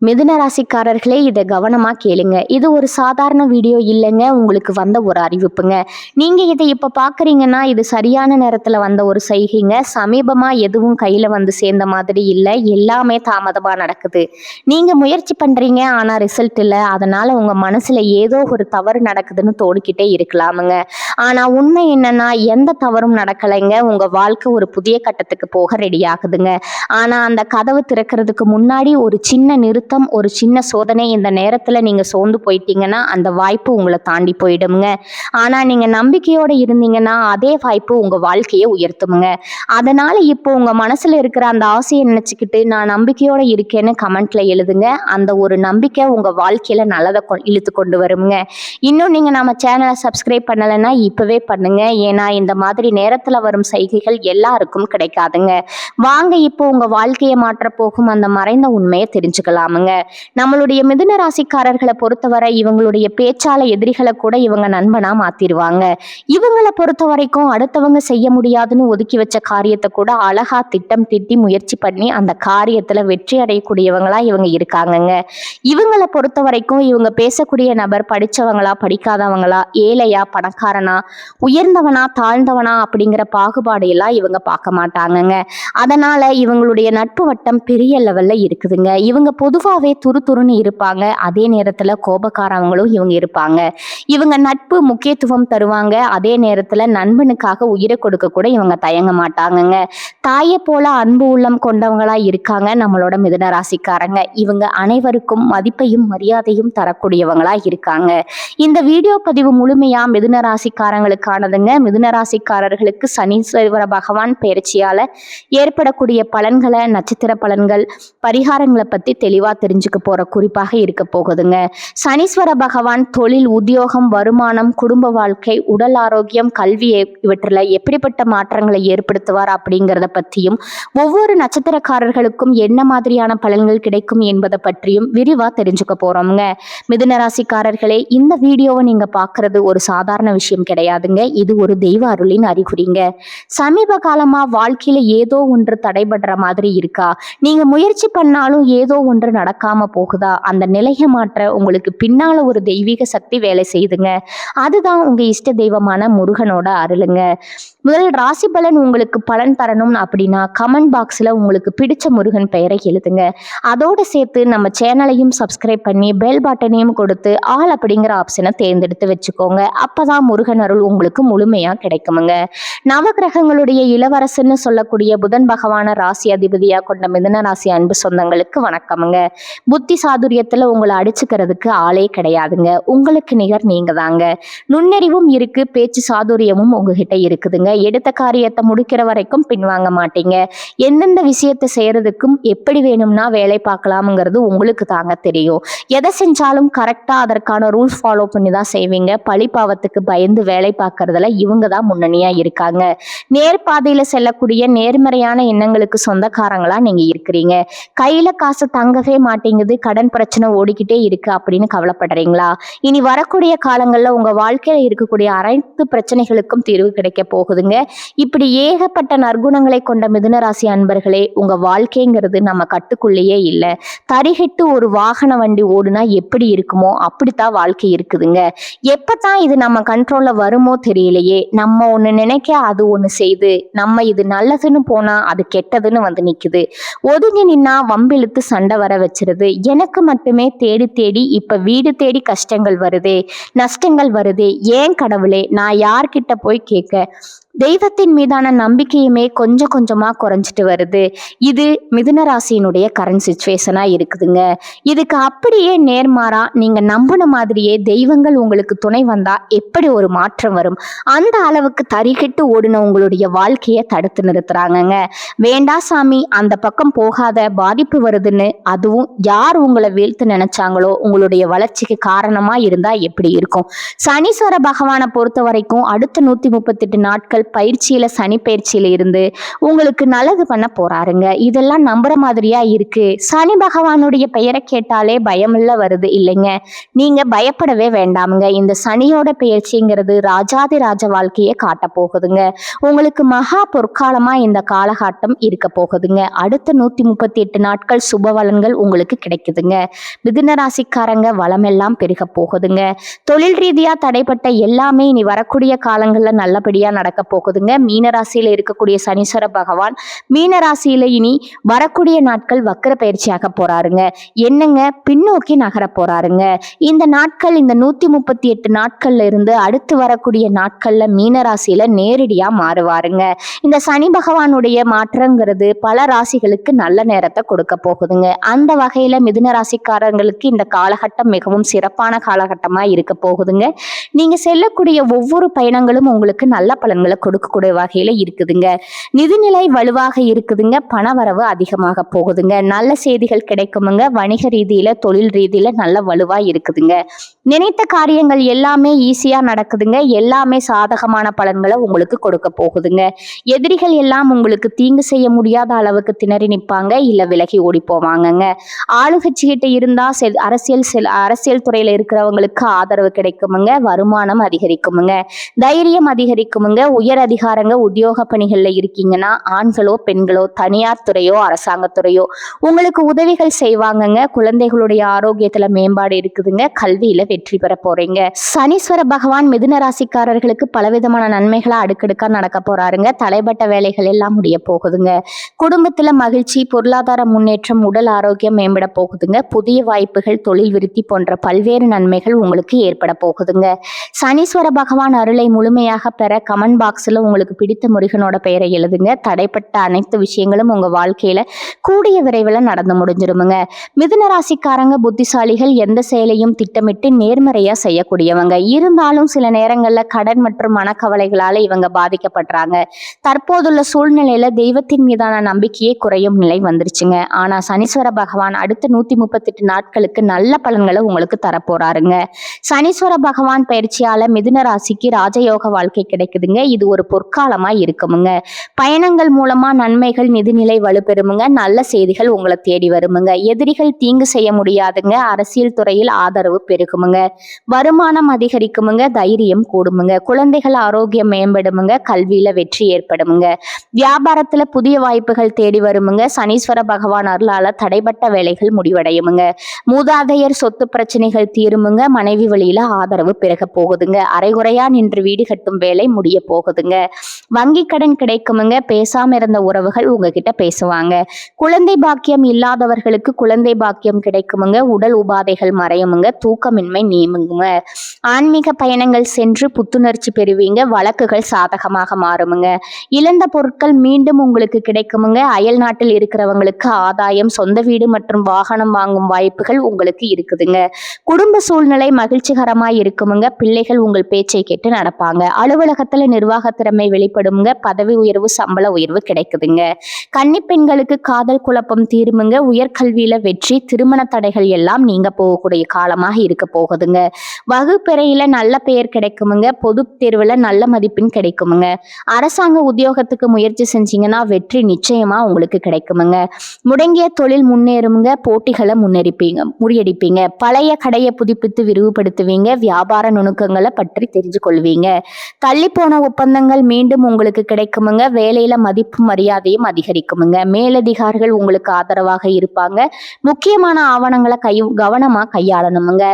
மிதுன ராசிக்காரர்களே, இதை கவனமா கேளுங்க. இது ஒரு சாதாரண வீடியோ இல்லைங்க, உங்களுக்கு வந்த ஒரு அறிவிப்புங்க. நீங்க இதை இப்ப பாக்குறீங்கன்னா இது சரியான நேரத்துல வந்த ஒரு செய்கைங்க. சமீபமா எதுவும் கையில வந்து சேர்ந்த மாதிரி இல்லை, எல்லாமே தாமதமா நடக்குது. நீங்க முயற்சி பண்றீங்க, ஆனா ரிசல்ட் இல்லை. அதனால உங்க மனசுல ஏதோ ஒரு தவறு நடக்குதுன்னு தோணிக்கிட்டே இருக்கலாமுங்க. ஆனா உண்மை என்னன்னா, எந்த தவறும் நடக்கலைங்க. உங்க வாழ்க்கை ஒரு புதிய கட்டத்துக்கு போக ரெடி ஆகுதுங்க. ஆனா அந்த கதவு திறக்கிறதுக்கு முன்னாடி ஒரு சின்ன நிறுத்தம், ஒரு சின்ன சோதனை. இந்த நேரத்துல நீங்க சோர்ந்து போயிட்டீங்கன்னா அந்த வாய்ப்பு உங்களை தாண்டி போயிடுங்க. ஆனா நீங்க நம்பிக்கையோட இருந்தீங்கன்னா அதே வாய்ப்பு உங்க வாழ்க்கையை உயர்த்துமுங்க. அதனால இப்போ உங்க மனசுல இருக்கிற அந்த ஆசையை நினைச்சுக்கிட்டு நான் நம்பிக்கையோட இருக்கேன்னு கமெண்ட்ல எழுதுங்க. அந்த ஒரு நம்பிக்கை உங்க வாழ்க்கையில நல்லதை இழுத்து கொண்டு வருங்க. இன்னும் நீங்க நம்ம சேனலை சப்ஸ்கிரைப் பண்ணலைன்னா இப்பவே பண்ணுங்க. ஏன்னா இந்த மாதிரி நேரத்துல வரும் செய்கைகள் எல்லாருக்கும் கிடைக்காதுங்க. வாங்க இப்போ உங்க வாழ்க்கையை மாற்ற போகும் அந்த மறைந்த உண்மையை தெரிஞ்சுக்கலாமுங்க. நம்மளுடைய மிதுன ராசிக்காரர்களை பொறுத்தவரை இவங்களுடைய பேச்சால எதிரிகளை கூட இவங்க நண்பனா மாத்திருவாங்க. இவங்களை பொறுத்த வரைக்கும் அடுத்தவங்க செய்ய முடியாதுன்னு ஒதுக்கி வச்ச காரியத்தை கூட அழகா திட்டம் திட்டி முயற்சி பண்ணி அந்த காரியத்துல வெற்றி அடையக்கூடியவங்களா இவங்க இருக்காங்கங்க. இவங்களை பொறுத்த வரைக்கும் இவங்க பேசக்கூடிய நபர் படிச்சவங்களா படிக்காதவங்களா, ஏழையா பணக்காரனா, உயர்ந்தவனா தாழ்ந்தவனா அப்படிங்கிற பாகுபாடு எல்லாம் இவங்க பார்க்க மாட்டாங்கங்க. அதனால இவங்களுடைய நட்பு வட்டம் பெரிய லெவல்ல இருக்குதுங்க. இவங்க பொதுவாகவே துருதுருன்னு இருப்பாங்க, அதே நேரத்துல கோபக்காரவங்களும் இவங்க இருப்பாங்க. இவங்க நட்பு முக்கியத்துவம் தருவாங்க, அதே நேரத்துல நண்பனுக்காக உயிரை கொடுக்க கூட இவங்க தயங்க மாட்டாங்கங்க. தாயை போல அன்பு உள்ளம் கொண்டவங்களா இருக்காங்க நம்மளோட மிதுன ராசிக்காரங்க. இவங்க அனைவருக்கும் மதிப்பையும் மரியாதையும் தரக்கூடியவங்களா இருக்காங்க. இந்த வீடியோ பதிவு முழுமையா மிதுன ராசிக்காரங்களுக்கானதுங்க. மிதுன ராசிக்காரர்களுக்கு சனீஸ்வர பகவான் பயிற்சியால ஏற்படக்கூடிய பலன்களை, நட்சத்திர பலன்கள், பரிகாரங்களை பத்தி தெளிவா தெரிஞ்சுக்க போற குறிப்பாக இருக்க போகுதுங்க. சனீஸ்வர பகவான் தொழில், உத்தியோகம், வருமானம், குடும்ப வாழ்க்கை, உடல் ஆரோக்கியம், கல்வி இவற்றில் எப்படிப்பட்ட மாற்றங்களை ஏற்படுத்துவார் அப்படிங்கிறத பற்றியும், ஒவ்வொரு நட்சத்திரக்காரர்களுக்கும் என்ன மாதிரியான பலன்கள் கிடைக்கும் என்பதை பற்றியும் விரிவா தெரிஞ்சுக்க போறோம்ங்க. மிதுன ராசிக்காரர்களே, இந்த வீடியோவை நீங்க பார்க்கறது ஒரு சாதாரண விஷயம் கிடையாதுங்க. இது ஒரு தெய்வ அருளின் அறிகுறிங்க. சமீப காலமா வாழ்க்கையில ஏதோ ஒன்று தடைபடுற மாதிரி இருக்கா? நீங்க முயற்சி பண்ணாலும் ஏதோ ஒன்று நடக்காம போகுதா? அந்த நிலையை மாற்ற உங்களுக்கு பின்னால ஒரு தெய்வீக சக்தி வேலை செய்யுதுங்க. அதுதான் உங்க இஷ்ட தெய்வமான முருகனோட அருளுங்க. முதல் ராசி பலன் உங்களுக்கு பலன் தரணும் அப்படின்னா கமெண்ட் பாக்ஸ்ல உங்களுக்கு பிடிச்ச முருகன் பெயரை எழுதுங்க. அதோட சேர்த்து நம்ம சேனலையும் சப்ஸ்கிரைப் பண்ணி பெல் பட்டனையும் கொடுத்து ஆல் அப்படிங்கிற ஆப்ஷனை தேர்ந்தெடுத்து வச்சுக்கோங்க. அப்பதான் முருகன் அருள் உங்களுக்கு முழுமையா கிடைக்குமுங்க. நவகிரகங்களுடைய இளவரசன்னு சொல்லக்கூடிய புதன் பகவான ராசி அதிபதியா கொண்ட மிதுன ராசி அன்பு சொந்தங்களுக்கு வணக்கமுங்க. புத்தி சாதுரியத்துல உங்களை அடிச்சுக்கிறதுக்கு ஆளே கிடையாதுங்க. உங்களுக்கு நிகர் நீங்க தாங்க. நுண்ணறிவும் இருக்கு, பேச்சு சாதுரியமும் உங்ககிட்ட இருக்குதுங்க. எடுத்த காரியத்தை முடிக்கிற வரைக்கும் பின்வாங்க மாட்டீங்க. எந்தெந்த விஷயத்தை செய்யறதுக்கும் எப்படி வேணும்னா வேலை பார்க்கலாம்ங்கிறது உங்களுக்கு தாங்க தெரியும். எதை செஞ்சாலும் கரெக்டா அதற்கான ரூல்ஸ் ஃபாலோ பண்ணி தான் செய்வீங்க. பழிப்பாவத்துக்கு பயந்து வேலை பார்க்கறதுல இவங்க தான் முன்னணியா இருக்காங்க. நேர்பாதையில செல்லக்கூடிய நேர்மறையான எண்ணங்களுக்கு சொந்தக்காரங்களா நீங்க இருக்கிறீங்க. கையில காசு தங்கவே மாட்டேங்குது, கடன் பிரச்சனை ஓடிக்கிட்டே இருக்கு அப்படின்னு கவலைப்படுறீங்களா? இனி வரக்கூடிய காலங்கள்ல உங்க வாழ்க்கையில இருக்கக்கூடிய அனைத்து பிரச்சனைகளுக்கும் தீர்வு கிடைக்க போகுதுங்க. இப்படி ஏகப்பட்ட நற்குணங்களை கொண்ட மிதுன ராசி அன்பர்களே, உங்க வாழ்க்கைங்கிறது நம்ம கட்டுக்குள்ளேயே இல்லை. தரிகட்டு ஒரு வாகன வண்டி ஓடுனா எப்படி இருக்குமோ அப்படித்தான் வாழ்க்கை இருக்குதுங்க. எப்பதான் இது நம்ம கண்ட்ரோல்ல வருமோ தெரியலையே. நம்ம ஒண்ணு நினைக்க அது ஒண்ணு செய்து, நம்ம இது நல்லதுன்னு போனா அது கெட்டதுன்னு வந்து நிக்குது. ஒதுங்கி நின்னா வம்பிழுத்து சண்டை வர வச்சிருது. எனக்கு மட்டுமே தேடி தேடி இப்ப வீடு தேடி கஷ்டங்கள் வருதே, நஷ்டங்கள் வருதே. ஏன் கடவுளே, நான் யார்கிட்ட போய் கேட்க? தெய்வத்தின் மீதான நம்பிக்கையுமே கொஞ்சம் கொஞ்சமா குறைஞ்சிட்டு வருது. இது மிதுன ராசியினுடைய கரண்ட் சிச்சுவேஷனா இருக்குதுங்க. இதுக்கு அப்படியே நேர்மாறா நீங்க நம்பின மாதிரியே தெய்வங்கள் உங்களுக்கு துணை வந்தா எப்படி ஒரு மாற்றம் வரும்? அந்த அளவுக்கு தரிகட்டு ஓடின உங்களுடைய வாழ்க்கையை தடுத்து நிறுத்துறாங்கங்க. வேண்டா சாமி, அந்த பக்கம் போகாத, பாதிப்பு வருதுன்னு. அதுவும் யார் உங்களை வீழ்த்து நினைச்சாங்களோ உங்களுடைய வளர்ச்சிக்கு காரணமா இருந்தா எப்படி இருக்கும்? சனீஸ்வர பகவானை பொறுத்த வரைக்கும் அடுத்த 138 நாட்கள் பயிற்சியில சனி பயிற்சியில இருந்து உங்களுக்கு நல்லது பண்ண போறாருங்க. இதெல்லாம் நம்புற மாதிரியா இருக்கு? சனி பகவானுடைய பெயரை கேட்டாலே பயமுள்ள வருது இல்லைங்க? நீங்க பயப்படவே வேண்டாமுங்க. இந்த சனியோட பெயர்ச்சிங்கிறது ராஜாதி ராஜ வாழ்க்கையை காட்ட போகுதுங்க. உங்களுக்கு மகா பொற்காலமா இந்த காலகட்டம் இருக்க போகுதுங்க. அடுத்த 138 நாட்கள் சுப பலன்கள் உங்களுக்கு கிடைக்குதுங்க. மிதுன ராசிக்காரங்க வளமெல்லாம் பெருக போகுதுங்க. தொழில் ரீதியா தடைப்பட்ட எல்லாமே இனி வரக்கூடிய காலங்கள்ல நல்லபடியா நடக்க போகுதுங்க. மீன ராசியில இருக்கக்கூடிய சனீஸ்வர பகவான் மீன ராசியில இனி வரக்கூடிய நாட்கள் வக்கர பயிற்சியாக போறாருங்க. என்னங்க பின்னோக்கி நகர போறாருங்க. இந்த நாட்கள் இந்த 138 நாட்கள்ல இருந்து அடுத்து வரக்கூடிய நாட்கள்ல மீன ராசியில நேரடியா மாறுவாருங்க. இந்த சனி பகவானுடைய மாற்றங்கிறது பல ராசிகளுக்கு நல்ல நேரத்தை கொடுக்க போகுதுங்க. அந்த வகையில மிதுன ராசிக்காரங்களுக்கு இந்த காலகட்டம் மிகவும் சிறப்பான காலகட்டமா இருக்க போகுதுங்க. நீங்க செல்லக்கூடிய ஒவ்வொரு பயணங்களும் உங்களுக்கு நல்ல பலன்களை கொடுக்கக்கூடிய வகையில இருக்குதுங்க. நிதிநிலை வலுவாக இருக்குதுங்க. பணவரவு அதிகமாக போகுதுங்க. நல்ல செய்திகள் கிடைக்குமுங்க. வணிக ரீதியில தொழில் ரீதியில நல்ல வலுவா இருக்குதுங்க. நினைத்த காரியங்கள் எல்லாமே ஈஸியா நடக்குதுங்க. எல்லாமே சாதகமான பலன்களை உங்களுக்கு கொடுக்க போகுதுங்க. எதிரிகள் எல்லாம் உங்களுக்கு தீங்கு செய்ய முடியாத அளவுக்கு திணறி நிற்பாங்க, இல்ல விலகி ஓடி போவாங்கங்க. ஆளுங்கட்சிகிட்ட இருந்தா அரசியல் துறையில இருக்கிறவங்களுக்கு ஆதரவு கிடைக்குமுங்க. வருமானம் அதிகரிக்குமுங்க. தைரியம் அதிகரிக்குமுங்க. உயர் அதிகாரங்க உத்தியோக பணிகள்ல இருக்கீங்கன்னா ஆண்களோ பெண்களோ தனியார் துறையோ அரசாங்கத்துறையோ உங்களுக்கு உதவிகள் செய்வாங்கங்க. குழந்தைகளுடைய ஆரோக்கியத்துல மேம்பாடு இருக்குதுங்க. கல்வியில வெற்றி பெற போறீங்க. சனீஸ்வர பகவான் மிதுன ராசிக்காரர்களுக்கு பலவிதமான நன்மைகளா அடுக்கடுக்கா நடக்க போறாருங்க. தடைப்பட்ட வேலைகள் எல்லாம் முடிய போகுதுங்க. குடும்பத்துல மகிழ்ச்சி, பொருளாதார முன்னேற்றம், உடல் ஆரோக்கியம் மேம்பட போகுதுங்க. புதிய வாய்ப்புகள், தொழில் விருத்தி போன்ற பல்வேறு நன்மைகள் உங்களுக்கு ஏற்பட போகுதுங்க. சனீஸ்வர பகவான் அருளை முழுமையாக பெற கமெண்ட் பாக்ஸ்ல உங்களுக்கு பிடித்த முருகனோட பெயரை எழுதுங்க. தடைப்பட்ட அனைத்து விஷயங்களும் உங்க வாழ்க்கையில கூடிய விரைவில் நடந்து முடிஞ்சிருமுங்க. மிதுன ராசிக்காரங்க புத்திசாலிகள். எந்த செயலையும் திட்டமிட்டு நேர்மறையா செய்யக்கூடியவங்க. இருந்தாலும் சில நேரங்கள்ல கடன் மற்றும் மனக்கவலைகளால இவங்க பாதிக்கப்படுறாங்க. தற்போதுள்ள சூழ்நிலையில தெய்வத்தின் மீதான நம்பிக்கையே குறையும் நிலை வந்துருச்சுங்க. ஆனா சனீஸ்வர பகவான் அடுத்த 138 நாட்களுக்கு நல்ல பலன்களை உங்களுக்கு தரப்போறாருங்க. சனீஸ்வர பகவான் பயிற்சியால மிதுன ராசிக்கு ராஜயோக வாழ்க்கை கிடைக்குதுங்க. இது ஒரு பொற்காலமா இருக்குமுங்க. பயணங்கள் மூலமா நன்மைகள், நிதிநிலை வலுப்பெறுமுங்க. நல்ல செய்திகள் உங்களை தேடி வருமுங்க. எதிரிகள் தீங்கு செய்ய முடியாதுங்க. அரசியல் துறையில் ஆதரவு பெருகுமுங்க. வருமானம் அதிகரிக்குமுங்க. தைரியம் கூடுமுங்க. குழந்தைகள் ஆரோக்கியம் மேம்படுமுங்க. கல்வியில வெற்றி ஏற்படுமுங்க. வியாபாரத்துல புதிய வாய்ப்புகள் தேடி வருமுங்க. சனீஸ்வர பகவான் அருளால தடைப்பட்ட வேலைகள் முடிவடையுமுங்க. மூதாதையர் சொத்து பிரச்சனைகள் தீருமுங்க. மனைவி வழியில ஆதரவு பெருக போகுதுங்க. அரைகுறையா நின்று வீடு கட்டும் வேலை முடிய போகுதுங்க. வங்கி கடன் கிடைக்குமுங்க. பேசாம இருந்த உறவுகள் உங்ககிட்ட பேசுவாங்க. குழந்தை பாக்கியம் இல்லாதவர்களுக்கு குழந்தை பாக்கியம் கிடைக்குமுங்க. உடல் உபாதைகள் மறையுமுங்க. தூக்கமின்மை நீங்குங்க. ஆன்மீக பயணங்கள் சென்று புத்துணர்ச்சி பெறுவீங்க. வழக்குகள் சாதகமாக மாறுமுங்க. இழந்த பொருட்கள் மீண்டும் உங்களுக்கு கிடைக்குமுங்க. அயல் நாட்டில் இருக்கிறவங்களுக்கு ஆதாயம், சொந்த வீடு மற்றும் வாகனம் வாங்கும் வாய்ப்புகள் உங்களுக்கு இருக்குதுங்க. குடும்ப சூழ்நிலை மகிழ்ச்சிகரமாய் இருக்குமுங்க. பிள்ளைகள் உங்கள் பேச்சை கேட்டு நடப்பாங்க. அலுவலகத்துல நிர்வாக திறமை வெளிப்படுமுங்க. பதவி உயர்வு, சம்பள உயர்வு கிடைக்குதுங்க. கன்னி பெண்களுக்கு காதல் குழப்பம் தீருமுங்க. உயர்கல்வியில வெற்றி, திருமண தடைகள் எல்லாம் நீங்க போகக்கூடிய காலமாக இருக்க போகுதுங்க. வகுப்பறையில நல்ல பெயர் கிடைக்குமுங்க. பொது தேர்வுல நல்ல மதிப்பெண் கிடைக்குமுங்க. அரசாங்க உத்தியோகத்துக்கு முயற்சி செஞ்சீங்கன்னா வெற்றி நிச்சயமா உங்களுக்கு கிடைக்குமுங்க. முடங்கிய தொழில் முன்னேறுமுங்க. போட்டிகளை முறியடிப்பீங்க. பழைய கடையை புதுப்பித்து விரிவுபடுத்துவீங்க. வியாபார நுணுக்கங்களை பற்றி தெரிஞ்சு கொள்வீங்க. தள்ளி போன ஒப்பந்தங்கள் மீண்டும் உங்களுக்கு கிடைக்குமுங்க. வேலையில மதிப்பு மரியாதையும் அதிகரிக்குமுங்க. மேலதிகாரிகள் உங்களுக்கு ஆதரவாக இருப்பாங்க. முக்கியமான ஆவணங்களை கவனமா கையாளணுமுங்க.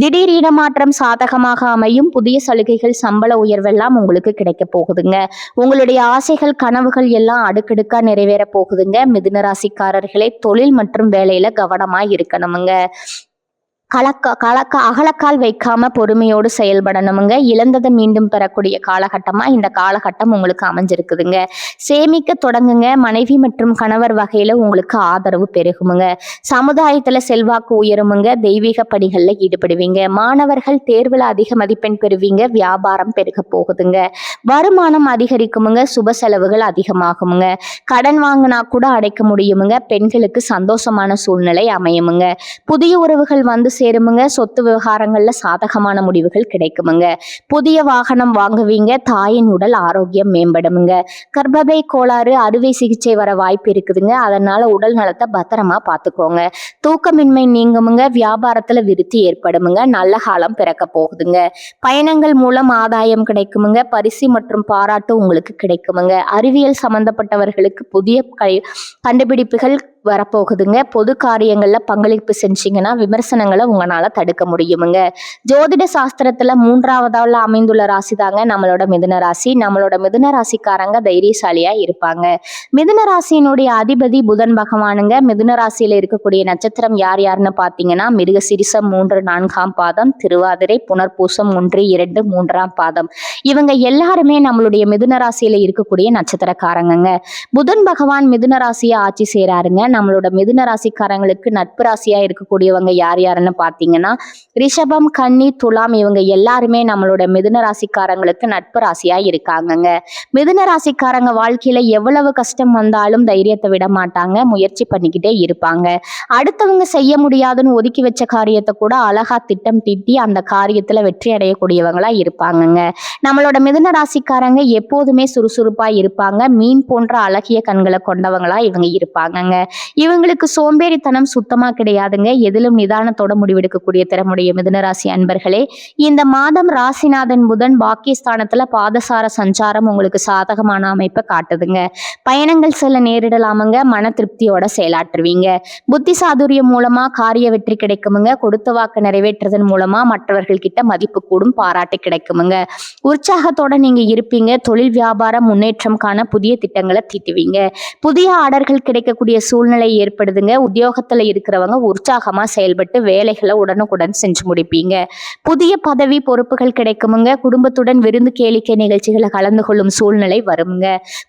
திடீர் இடமாற்றம் சாதகமாக அமையும். புதிய சலுகைகள், சம்பள உயர்வெல்லாம் உங்களுக்கு கிடைக்க போகுதுங்க. உங்களுடைய ஆசைகள், கனவுகள் எல்லாம் அடுக்கடுக்கா நிறைவேற போகுதுங்க. மிதுன ராசிக்காரர்களே, தொழில் மற்றும் வேலையில கவனமா இருக்கணுமுங்க. அகலக்கால் வைக்காம பொறுமையோடு செயல்படணுமுங்க. இழந்ததை மீண்டும் பெறக்கூடிய காலகட்டமா இந்த காலகட்டம் உங்களுக்கு அமைஞ்சிருக்குதுங்க. சேமிக்க தொடங்குங்க. மனைவி மற்றும் கணவர் வகையில உங்களுக்கு ஆதரவு பெருகுமுங்க. சமுதாயத்துல செல்வாக்கு உயருமுங்க. தெய்வீக பணிகள்ல ஈடுபடுவீங்க. மாணவர்கள் தேர்வுல அதிக மதிப்பெண் பெறுவீங்க. வியாபாரம் பெருக போகுதுங்க. வருமானம் அதிகரிக்குமுங்க. சுப செலவுகள் அதிகமாகுமுங்க. கடன் வாங்கினா கூட அடைக்க முடியுமுங்க. பெண்களுக்கு சந்தோஷமான சூழ்நிலை அமையுமுங்க. புதிய உறவுகள் வந்து சேருமுங்க. சொத்து விவகாரங்கள்ல சாதகமான முடிவுகள் கிடைக்குமுங்க. புதிய வாகனம் வாங்குவீங்க. தாயின் உடல் ஆரோக்கியம் மேம்படுமுங்க. கர்ப்பப்பை கோளாறு அறுவை சிகிச்சை வர வாய்ப்பு இருக்குதுங்க. அதனால உடல் நலத்தை பத்திரமா பார்த்துக்கோங்க. தூக்கமின்மை நீங்குமுங்க. வியாபாரத்துல விருத்தி ஏற்படுமுங்க. நல்ல காலம் பிறக்க போகுதுங்க. பயணங்கள் மூலம் ஆதாயம் கிடைக்குமுங்க. பரிசு மற்றும் பாராட்டு உங்களுக்கு கிடைக்குமுங்க. அறிவியல் சம்பந்தப்பட்டவர்களுக்கு புதிய கண்டுபிடிப்புகள் வரப்போகுதுங்க. பொது காரியங்கள்ல பங்களிப்பு செஞ்சீங்கன்னா விமர்சனங்களை உங்களால தடுக்க முடியுமுங்க. ஜோதிட சாஸ்திரத்துல 3வது அமைந்துள்ள ராசி தாங்க நம்மளோட மிதுன ராசி. நம்மளோட மிதுன ராசிக்காரங்க தைரியசாலியா இருப்பாங்க. மிதுன ராசியினுடைய அதிபதி புதன் பகவானுங்க. மிதுன ராசியில இருக்கக்கூடிய நட்சத்திரம் யார் யாருன்னு பாத்தீங்கன்னா மிருகசீரிஷம் 3 4ஆம் பாதம், திருவாதிரை, புனர்பூசம் 1 2 3ஆம் பாதம். இவங்க எல்லாருமே நம்மளுடைய மிதுன ராசியில இருக்கக்கூடிய நட்சத்திரக்காரங்க. புதன் பகவான் மிதுன ராசியை ஆட்சி செய்யறாருங்க. நம்மளோட மிதுன ராசிக்காரங்களுக்கு நட்பு ராசியா இருக்கக்கூடியவங்க யார் யாருன்னு பாத்தீங்கன்னா ரிஷபம், கன்னி, துலாம். இவங்க எல்லாருமே நம்மளோட மிதுன ராசிக்காரங்களுக்கு நட்பு ராசியா இருக்காங்கங்க. மிதுன ராசிக்காரங்க வாழ்க்கையில எவ்வளவு கஷ்டம் வந்தாலும் தைரியத்தை விட மாட்டாங்க. முயற்சி பண்ணிக்கிட்டே இருப்பாங்க. அடுத்தவங்க செய்ய முடியாதுன்னு ஒதுக்கி வச்ச காரியத்தை கூட அழகா திட்டம் தீட்டி அந்த காரியத்துல வெற்றி அடையக்கூடியவங்களா இருப்பாங்கங்க. நம்மளோட மிதுன ராசிக்காரங்க எப்போதுமே சுறுசுறுப்பா இருப்பாங்க. மீன் போன்ற அழகிய கண்களை கொண்டவங்களா இவங்க இருப்பாங்கங்க. இவங்களுக்கு சோம்பேறித்தனம் சுத்தமா கிடையாதுங்க. எதிலும் நிதானத்தோட முடிவெடுக்கக்கூடிய திறமுடைய மிதுனராசி அன்பர்களே, இந்த மாதம் ராசிநாதன் புதன் பாக்கியஸ்தானத்துல பாதசார சஞ்சாரம் உங்களுக்கு சாதகமான அமைப்பை காட்டுதுங்க. பயணங்கள் செல்ல நேரிடலாமுங்க. மன திருப்தியோட செயலாற்றுவீங்க. புத்தி சாதுரியம் மூலமா காரிய வெற்றி கிடைக்குமுங்க. கொடுத்த வாக்கு நிறைவேற்றுவதன் மூலமா மற்றவர்கள் கிட்ட மதிப்பு கூடும், பாராட்டு கிடைக்குமுங்க. உற்சாகத்தோட நீங்க இருப்பீங்க. தொழில் வியாபாரம் முன்னேற்றம் காண புதிய திட்டங்களை தீட்டுவீங்க. புதிய ஆர்டர்கள் கிடைக்கக்கூடிய சூழ்நிலை ஏற்படுதுங்க. உத்தியோகத்துல இருக்கிறவங்க உற்சாகமா செயல்பட்டு வேலைகளை உடனுக்குடன் செஞ்சு முடிப்பீங்க. புதிய பதவி பொறுப்புகள் கிடைக்குமுங்க. குடும்பத்துடன் விருந்து கேளிக்கை நிகழ்ச்சிகளை கலந்து கொள்ளும் சூழ்நிலை வருமுங்க.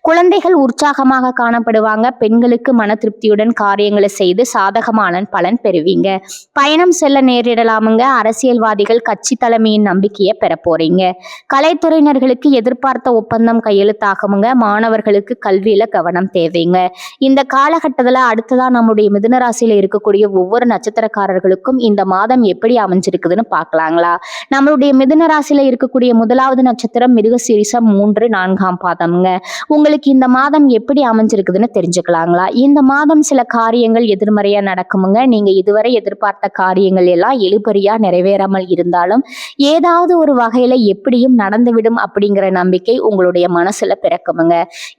குழந்தைகள் உற்சாகமாக காணப்படுவாங்க. பெண்களுக்கு மன திருப்தியுடன் காரியங்களை செய்து சாதகமான பலன் பெறுவீங்க. பயணம் செல்ல நேரிடலாமுங்க. அரசியல்வாதிகள் கட்சி தலைமையின் நம்பிக்கையை பெற போறீங்க. கலைத்துறையினர்களுக்கு எதிர்பார்த்த ஒப்பந்தம் கையெழுத்தாகுமுங்க. மாணவர்களுக்கு கல்வியில கவனம் தேவைங்க. இந்த காலகட்டத்துல அடுத்ததா நம்முடைய மிதுன ராசியில இருக்கக்கூடிய ஒவ்வொரு நட்சத்திரக்காரர்களுக்கும் இந்த மாதம் எப்படி அமைஞ்சிருக்குதுன்னு பார்க்கலாங்களா? நம்மளுடைய மிதுன ராசியில இருக்கக்கூடிய முதலாவது நட்சத்திரம் மிருகசீரிஷம் 3 4ஆம் பாதம்ங்க. உங்களுக்கு இந்த மாதம் எப்படி அமைஞ்சிருக்குதுன்னு தெரிஞ்சுக்கலாங்களா? இந்த மாதம் சில காரியங்கள் எதிர்மறையா நடக்குமுங்க. நீங்க இதுவரை எதிர்பார்த்த காரியங்கள் எல்லாம் இழுபறியா நிறைவேறாமல் இருந்தாலும் ஏதாவது ஒரு வகையில எப்படியும் நடந்துவிடும் அப்படிங்கிற நம்பிக்கை உங்களுடைய மனசுல பிறக்குமுங்க.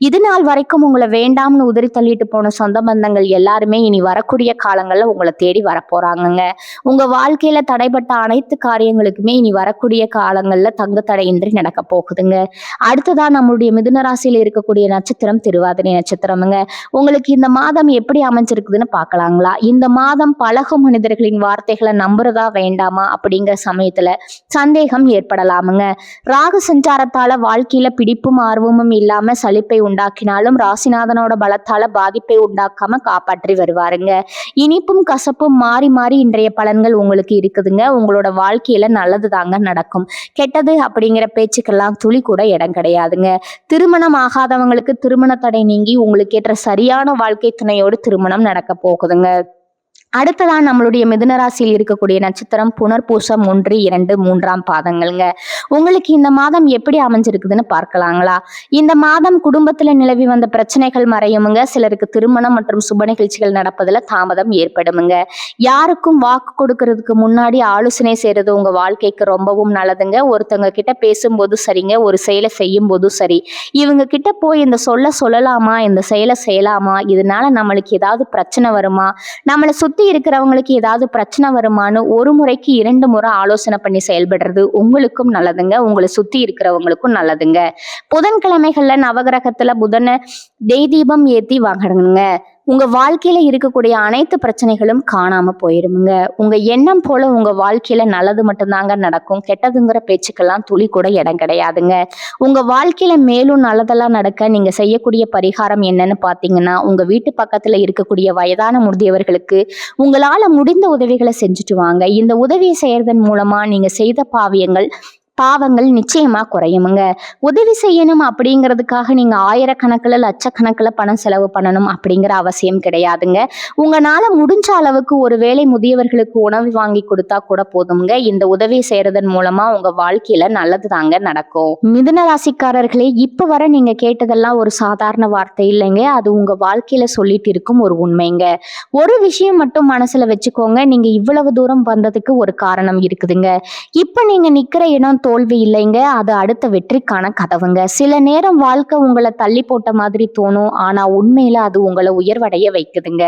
இது நாள் வரைக்கும் உங்களை வேண்டாம்னு உதறி தள்ளிட்டு போன சொந்த பந்தங்கள் எல்லாருமே இனி வரக்கூடிய காலங்கள்ல உங்களை தேடி வரப்போறாங்கங்க. உங்க வாழ்க்கையில தடைப்பட்ட அனைத்து காரியங்களுக்குமே இனி வரக்கூடிய காலங்கள்ல தங்கு தடையின்றி நடக்க போகுதுங்க. அடுத்ததான் நம்மளுடைய மிதுன ராசியில இருக்கக்கூடிய நட்சத்திரம் திருவாதிரை நட்சத்திரமுங்க. உங்களுக்கு இந்த மாதம் எப்படி அமைஞ்சிருக்குதுன்னு பார்க்கலாங்களா? இந்த மாதம் பழகும் மனிதர்களின் வார்த்தைகளை நம்புறதா வேண்டாமா அப்படிங்கிற சமயத்துல சந்தேகம் ஏற்படலாமுங்க. ராகு சஞ்சாரத்தால வாழ்க்கையில பிடிப்பும் ஆர்வமும் இல்லாம சலிப்பை உண்டாக்கினாலும் ராசிநாதனோட பலத்தால பாதிப்பை உண்டாக்காம காப்பாற்றி வருவாருங்க. இனிப்பும் கசப்பும் மாறி மாறி இன்றைய பலன்கள் உங்களுக்கு இருக்குதுங்க. உங்களோட வாழ்க்கையில நல்லது தாங்க நடக்கும். கெட்டது அப்படிங்கிற பேச்சுக்கெல்லாம் துளி கூட இடம் கிடையாதுங்க. திருமணம் ஆகாதவங்களுக்கு திருமண தடை நீங்கி உங்களுக்கு ஏற்ற சரியான வாழ்க்கை துணையோடு திருமணம் நடக்க போகுதுங்க. அடுத்ததான் நம்மளுடைய மிதுனராசியில் இருக்கக்கூடிய நட்சத்திரம் புனர்பூசம் 1 2 3ஆம் பாதங்கள்ங்க. உங்களுக்கு இந்த மாதம் எப்படி அமைஞ்சிருக்குதுன்னு பார்க்கலாங்களா? இந்த மாதம் குடும்பத்துல நிலவி வந்த பிரச்சனைகள் மறையுமுங்க. சிலருக்கு திருமணம் மற்றும் சுப நிகழ்ச்சிகள் நடப்பதுல தாமதம் ஏற்படுமுங்க. யாருக்கும் வாக்கு கொடுக்கறதுக்கு முன்னாடி ஆலோசனை செய்யறது உங்க வாழ்க்கைக்கு ரொம்பவும் நல்லதுங்க. ஒருத்தவங்க கிட்ட பேசும்போது சரிங்க, ஒரு செயலை செய்யும் போதும் சரி. இவங்க கிட்ட போய் இந்த சொல்லலாமா, இந்த செயலை செய்யலாமா, இதனால நம்மளுக்கு ஏதாவது பிரச்சனை வருமா, நம்மளை சுத்தி இருக்கிறவங்களுக்கு ஏதாவது பிரச்சனை வருமானு ஒரு முறைக்கு 2 முறை ஆலோசனை பண்ணி செயல்படுறது உங்களுக்கும் நல்லதுங்க, உங்களை சுத்தி இருக்கிறவங்களுக்கும் நல்லதுங்க. புதன்கிழமைகள்ல நவகிரகத்துல புதனை தீபம் ஏத்தி வாங்கணுங்க. உங்க வாழ்க்கையில இருக்கக்கூடிய அனைத்து பிரச்சனைகளும் காணாம போயிருமுங்க. உங்க எண்ணம் போல உங்க வாழ்க்கையில நல்லது மட்டும்தாங்க நடக்கும். கெட்டதுங்கிற பேச்சுக்கெல்லாம் துளி கூட இடம் கிடையாதுங்க. உங்க வாழ்க்கையில மேலும் நல்லதெல்லாம் நடக்க நீங்க செய்யக்கூடிய பரிகாரம் என்னன்னு பாத்தீங்கன்னா, உங்க வீட்டு பக்கத்துல இருக்கக்கூடிய வயதான முதியவர்களுக்கு உங்களால முடிந்த உதவிகளை செஞ்சுட்டு வாங்க. இந்த உதவியை செய்யறதன் மூலமா நீங்க செய்த பாவியங்கள் பாவங்கள் நிச்சயமா குறையுமுங்க. உதவி செய்யணும் அப்படிங்கிறதுக்காக நீங்க ஆயிரக்கணக்கில் லட்சக்கணக்கில் பணம் செலவு பண்ணணும் அப்படிங்கிற அவசியம் கிடையாதுங்க. உங்களால முடிஞ்ச அளவுக்கு ஒரு வேளை முதியவர்களுக்கு உணவு வாங்கி கொடுத்தா கூட போதுங்க. இந்த உதவி செய்யறதன் மூலமா உங்க வாழ்க்கையில நல்லது தாங்க நடக்கும். மிதுன ராசிக்காரர்களே, இப்ப வர நீங்க கேட்டதெல்லாம் ஒரு சாதாரண வார்த்தை இல்லைங்க. அது உங்க வாழ்க்கையில சொல்லிட்டு இருக்கும் ஒரு உண்மைங்க. ஒரு விஷயம் மட்டும் மனசுல வச்சுக்கோங்க. நீங்க இவ்வளவு தூரம் வந்ததுக்கு ஒரு காரணம் இருக்குதுங்க. இப்ப நீங்க நிக்கிற இடம் தோல்வி இல்லைங்க, அது அடுத்த வெற்றிக்கான கதவுங்க. சில நேரம் வாழ்க்கை உங்களை தள்ளி போட்ட மாதிரி தோணும், ஆனா உண்மையில அது உங்களை உயர்வடைய வைக்குதுங்க.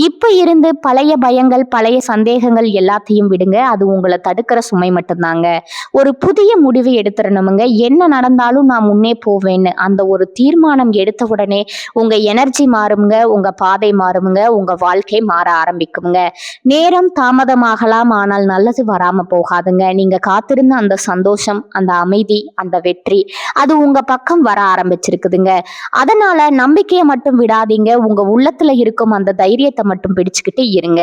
இப்ப இருந்து பழைய பயங்கள் பழைய சந்தேகங்கள் எல்லாத்தையும் விடுங்க. அது உங்களை தடுக்கிற சுமை மட்டும்தாங்க. ஒரு புதிய முடிவு எடுத்துடணுமுங்க. என்ன நடந்தாலும் நான் முன்னே போவேன்னு அந்த ஒரு தீர்மானம் எடுத்த உடனே உங்க எனர்ஜி மாறுமுங்க, உங்க பாதை மாறுமுங்க, உங்க வாழ்க்கை மாற ஆரம்பிக்குங்க. நேரம் தாமதமாகலாம், ஆனால் நல்லது வராம போகாதுங்க. நீங்க காத்திருந்த அந்த சந்தோஷம், அந்த அமைதி, அந்த வெற்றி அது உங்க பக்கம் வர ஆரம்பிச்சிருக்குதுங்க. அதனால நம்பிக்கையை மட்டும் விடாதீங்க. உங்க உள்ளத்துல இருக்கும் அந்த தைரியத்தை மட்டும் பிடிச்சுக்கிட்டு இருங்க.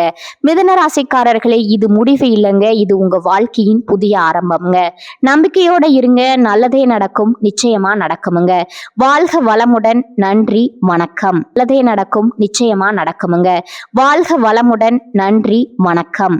மிதுன ராசிக்காரர்களே, இது முடிவு இல்லைங்க, இது உங்க வாழ்க்கையின் புதிய ஆரம்பம்ங்க. நம்பிக்கையோட இருங்க, நல்லதே நடக்கும், நிச்சயமா நடக்குமுங்க. வாழ்க வளமுடன். நன்றி, வணக்கம். நல்லதே நடக்கும், நிச்சயமா நடக்குமுங்க. வாழ்க வளமுடன். நன்றி, வணக்கம்.